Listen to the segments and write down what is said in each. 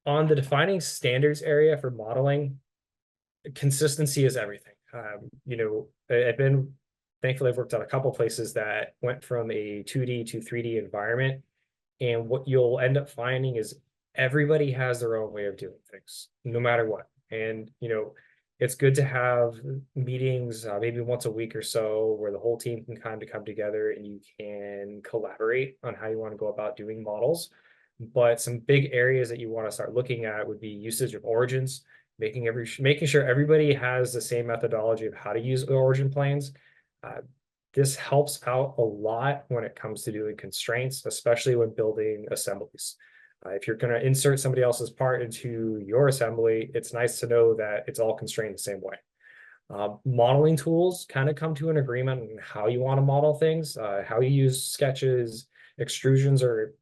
On the defining standards area for modeling, consistency is everything. I've been thankfully I've worked at a couple places that went from a 2D to 3D environment, and what you'll end up finding is everybody has their own way of doing things, no matter what. And it's good to have meetings, maybe once a week or so, where the whole team can kind of come together and you can collaborate on how you want to go about doing models. But some big areas that you want to start looking at would be usage of origins, making sure everybody has the same methodology of how to use origin planes. Uh, this helps out a lot when it comes to doing constraints, especially when building assemblies. If you're going to insert somebody else's part into your assembly, it's nice to know that it's all constrained the same way. Modeling tools kind of come to an agreement on how you want to model things, how you use sketches, extrusions, or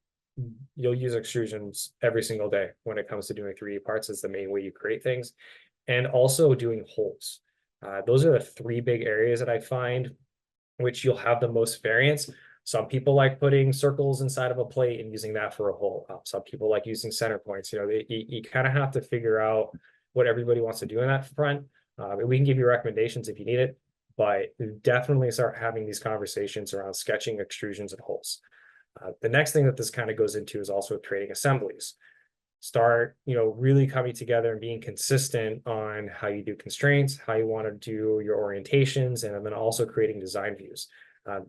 you'll use extrusions every single day when it comes to doing 3D parts. Is the main way you create things, and also doing holes. Those are the three big areas that I find which you'll have the most variance. Some people like putting circles inside of a plate and using that for a hole. Some people like using center points. You kind of have to figure out what everybody wants to do in that front. And we can give you recommendations if you need it, but definitely start having these conversations around sketching, extrusions, and holes. The next thing that this kind of goes into is also creating assemblies. Start, really coming together and being consistent on how you do constraints, how you want to do your orientations, and then also creating design views.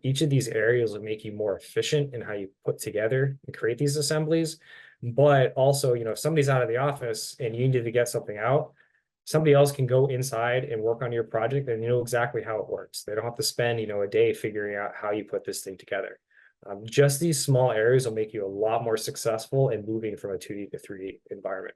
Each of these areas will make you more efficient in how you put together and create these assemblies. But also, if somebody's out of the office and you need to get something out, somebody else can go inside and work on your project and you know exactly how it works. They don't have to spend, a day figuring out how you put this thing together. Just these small areas will make you a lot more successful in moving from a 2D to 3D environment.